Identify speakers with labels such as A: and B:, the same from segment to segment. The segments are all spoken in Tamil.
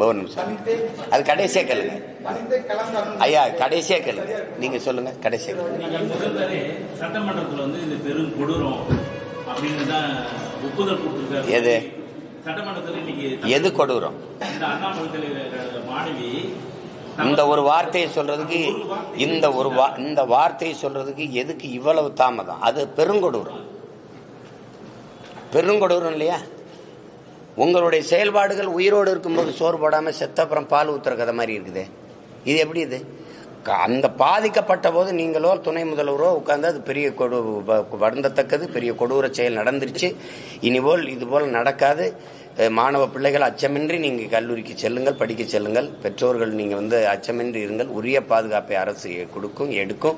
A: ஒரு நிமிஷம், அது கடைசியா கேளுங்க ஐயா, கடைசியா கேளுங்க, நீங்க சொல்லுங்க கடைசியா.
B: சட்டமன்றத்தில் இது பெரும் கொடூரம் அப்படின்னு தான் ஒப்புதல் கொடுத்திருக்காரு.
A: எது
B: சட்டமன்றத்தில் இன்னைக்கு
A: எது கொடூரம்?
B: அண்ணாமலை மாணவி
A: இந்த ஒரு வார்த்தையை சொல்றதுக்கு, இந்த வார்த்தையை சொல்றதுக்கு எதுக்கு இவ்வளவு தாமதம்? அது பெருங்கொடூரம், பெருங்கொடூரம் இல்லையா? உங்களுடைய செயல்பாடுகள் உயிரோடு இருக்கும்போது சோறு போடாம செத்த அப்புறம் பால் ஊத்துற கதை மாதிரி இருக்குது. இது எப்படி? இது அந்த பாதிக்கப்பட்ட போது நீங்களோ துணை முதல்வரோ உட்கார்ந்து அது பெரிய வருந்தத்தக்கது, பெரிய கொடூர செயல் நடந்துருச்சு, இனிபோல் இது போல் நடக்காது, மாணவ பிள்ளைகள் அச்சமின்றி நீங்க கல்லூரிக்கு செல்லுங்கள், படிக்க செல்லுங்கள், பெற்றோர்கள் நீங்க அச்சமின்றி இருங்கள், உரிய பாதுகாப்பை அரசு கொடுக்கும், எடுக்கும்,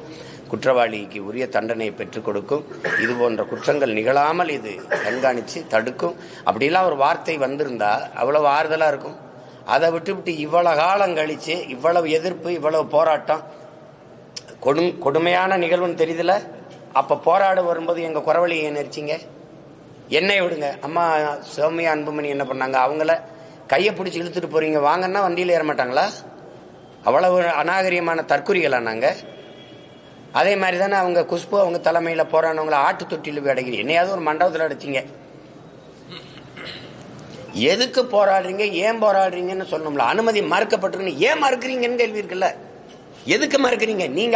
A: குற்றவாளிக்கு உரிய தண்டனையை பெற்றுக் கொடுக்கும், இது போன்ற குற்றங்கள் நிகழாமல் இது கண்காணிச்சு தடுக்கும். அப்படிலாம் ஒரு வார்த்தை வந்திருந்தா அவ்வளவு ஆறுதலா இருக்கும். அதை விட்டு இவ்வளவு காலம் கழிச்சு இவ்வளவு எதிர்ப்பு, இவ்வளவு போராட்டம், கொடுமையான நிகழ்வுன்னு தெரியுதுல. அப்ப போராட வரும்போது எங்க குறவழியை நெரிச்சிங்க, என்னை விடுங்க. அம்மா சௌமியா அன்புமணி என்ன பண்ணாங்க? அவங்கள கையை பிடிச்சி இழுத்துட்டு போறீங்க வாங்கன்னா வண்டியில் ஏற மாட்டாங்களா? அவ்வளவு அநாகரிகமான தற்குறிகளா நாங்க? அதே மாதிரி தானே அவங்க குஷ்பு அவங்க தலைமையில போரானவங்களை ஆட்டு தொட்டியில் போய் அடைக்கிறீங்க, என்னையாவது ஒரு மண்டபத்தில் அடைச்சிங்க. எதுக்கு போராடுறீங்க, ஏன் போராடுறீங்கன்னு சொல்லணும்ல. அனுமதி மறுக்கப்பட்டிருக்குன்னு ஏன் மறுக்கிறீங்கன்னு கேள்வி இருக்குல்ல. எதுக்கு மறுக்கிறீங்க? நீங்க